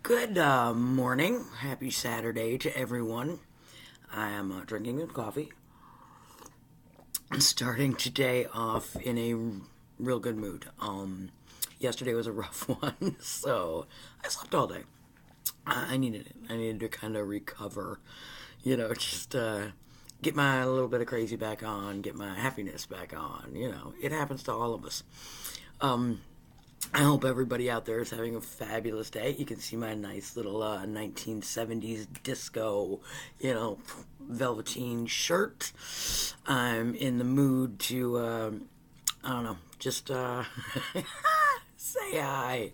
Good morning. Happy Saturday to everyone. I am drinking good coffee. I'm starting today off in a real good mood. Yesterday was a rough one, so I slept all day. I needed it. I needed to kind of recover, just get my little bit of crazy back on, get my happiness back on. It happens to all of us. I hope everybody out there is having a fabulous day. You can see my nice little 1970s disco, velveteen shirt. I'm in the mood to, I don't know, just say hi.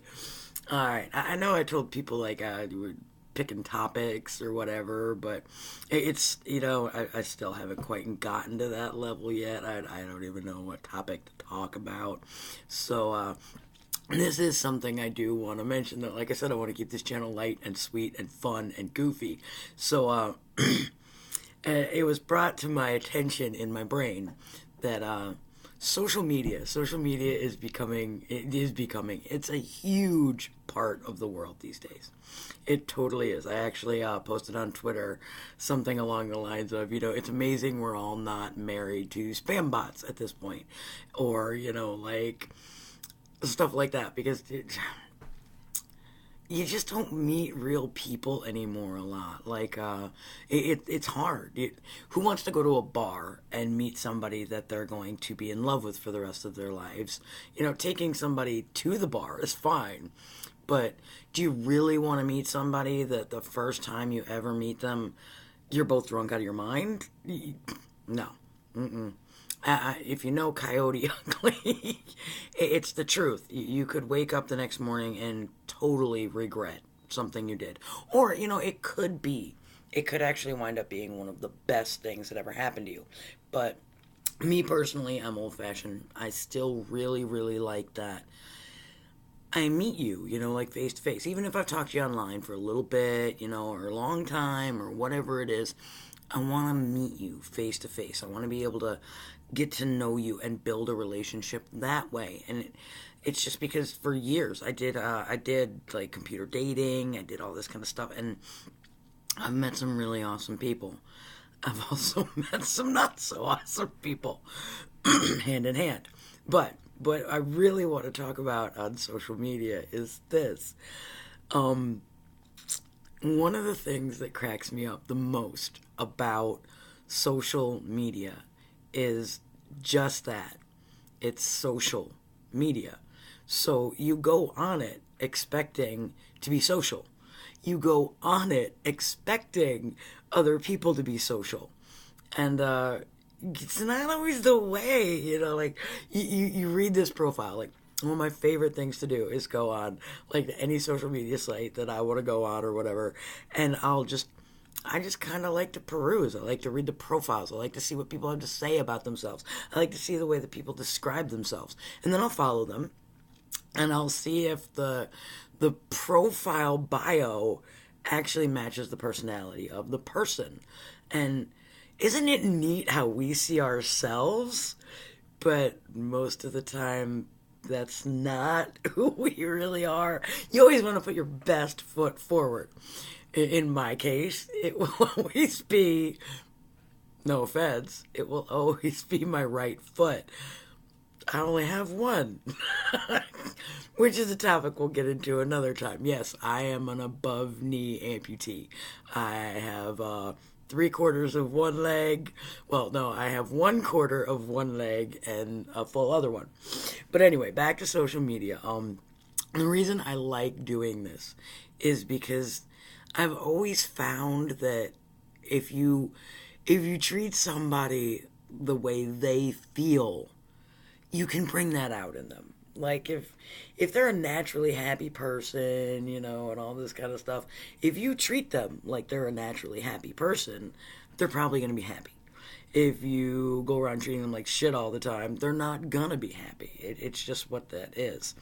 All right. I know I told people like you were picking topics or whatever, but it's, I still haven't quite gotten to that level yet. I don't even know what topic to talk about. So, this is something I do want to mention, that, like I said, I want to keep this channel light and sweet and fun and goofy. So, it was brought to my attention in my brain that social media is becoming, it's a huge part of the world these days. It totally is. I actually posted on Twitter something along the lines of, it's amazing we're all not married to spam bots at this point. Or, like stuff like that, because you just don't meet real people anymore a lot. Like, it's hard. Who wants to go to a bar and meet somebody that they're going to be in love with for the rest of their lives? Taking somebody to the bar is fine, but do you really want to meet somebody that the first time you ever meet them, you're both drunk out of your mind? No. Mm-mm. If you know Coyote Ugly, it's the truth. You could wake up the next morning and totally regret something you did. Or, it could actually wind up being one of the best things that ever happened to you. But me personally, I'm old-fashioned. I still really, really like that I meet you, like face to face. Even if I've talked to you online for a little bit, or a long time, or whatever it is, I want to meet you face to face. I want to be able to get to know you and build a relationship that way. And it's just because for years I did like computer dating. I did all this kind of stuff, and I've met some really awesome people. I've also met some not so awesome people, hand in hand. But I really want to talk about on social media is this. One of the things that cracks me up the most about social media is just that. It's social media. So you go on it expecting to be social. You go on it expecting other people to be social. And it's not always the way, like you read this profile. Like, one of my favorite things to do is go on like any social media site that I want to go on or whatever, and I just kind of like to peruse. I like to read the profiles. I like to see what people have to say about themselves. I like to see the way that people describe themselves. And then I'll follow them, and I'll see if the profile bio actually matches the personality of the person. And isn't it neat how we see ourselves? But most of the time, that's not who we really are. You always want to put your best foot forward. In my case, it will always be, no offense, it will always be my right foot. I only have one, which is a topic we'll get into another time. Yes, I am an above-knee amputee. I have 3/4 of one leg. Well, no, I have 1/4 of one leg and a full other one. But anyway, back to social media. The reason I like doing this is because I've always found that if you treat somebody the way they feel, you can bring that out in them. Like if they're a naturally happy person, and all this kind of stuff, if you treat them like they're a naturally happy person, they're probably going to be happy. If you go around treating them like shit all the time, they're not going to be happy. It's just what that is.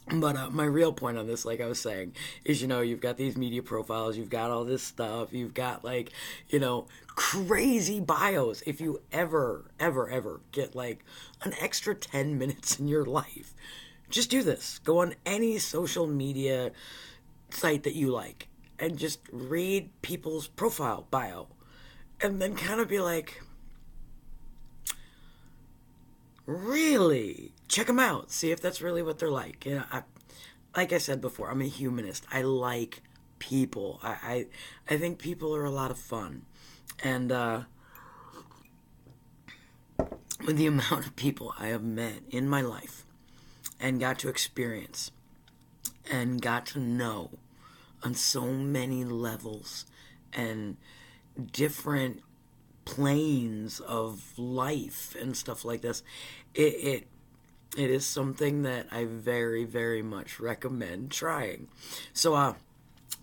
But my real point on this, like I was saying, is, you've got these media profiles, you've got all this stuff, you've got, like, crazy bios. If you ever get, like, an extra 10 minutes in your life, just do this. Go on any social media site that you like and just read people's profile bio and then kind of be like, really? Check them out. See if that's really what they're like. Like I said before, I'm a humanist. I like people. I think people are a lot of fun. And with the amount of people I have met in my life and got to experience and got to know on so many levels and different planes of life and stuff like this, it is something that I very, very much recommend trying. So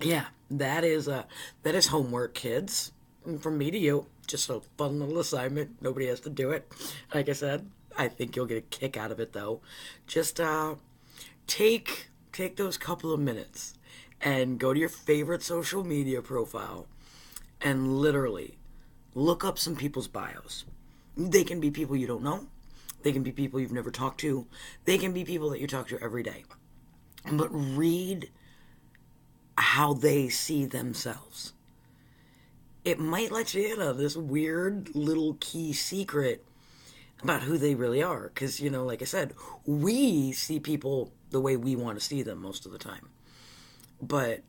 yeah, that is homework, kids, from me to you. Just a fun little assignment. Nobody has to do it. Like I said, I think you'll get a kick out of it though. Just take those couple of minutes and go to your favorite social media profile and literally look up some people's bios. They can be people you don't know. They can be people you've never talked to. They can be people that you talk to every day. But read how they see themselves. It might let you in on this weird little key secret about who they really are. Because, like I said, we see people the way we want to see them most of the time. But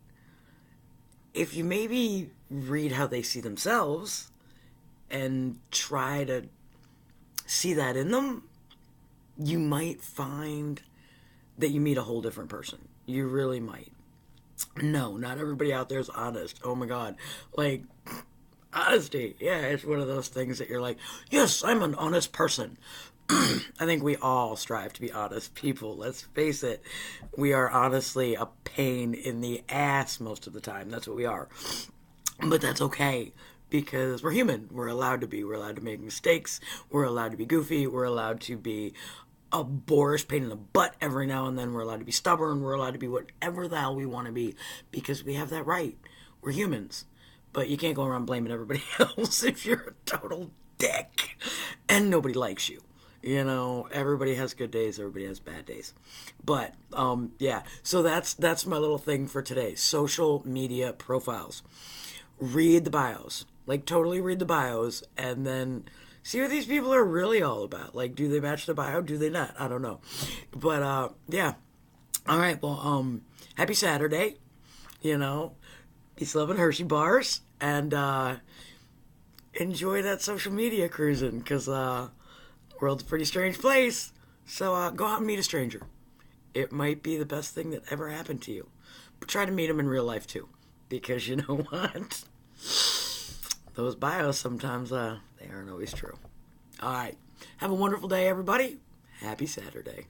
if you maybe read how they see themselves and try to see that in them, you might find that you meet a whole different person. You really might. No, not everybody out there is honest. Oh my God. Like, honesty. Yeah, it's one of those things that you're like, yes, I'm an honest person. I think we all strive to be honest people. Let's face it. We are honestly a pain in the ass most of the time. That's what we are. But that's okay. Because we're human. We're allowed to be. We're allowed to make mistakes. We're allowed to be goofy. We're allowed to be a boorish pain in the butt every now and then. We're allowed to be stubborn. We're allowed to be whatever the hell we want to be. Because we have that right. We're humans. But you can't go around blaming everybody else if you're a total dick. And nobody likes you. Everybody has good days. Everybody has bad days. But, yeah. So that's my little thing for today. Social media profiles. Read the bios. Like, totally read the bios, and then see what these people are really all about. Like, do they match the bio? Do they not? I don't know. But, yeah. All right, well, happy Saturday. Peace, love, and Hershey bars. And, enjoy that social media cruising, because, world's a pretty strange place. So, go out and meet a stranger. It might be the best thing that ever happened to you. But try to meet them in real life, too. Because you know what? Those bios sometimes, they aren't always true. All right. Have a wonderful day, everybody. Happy Saturday.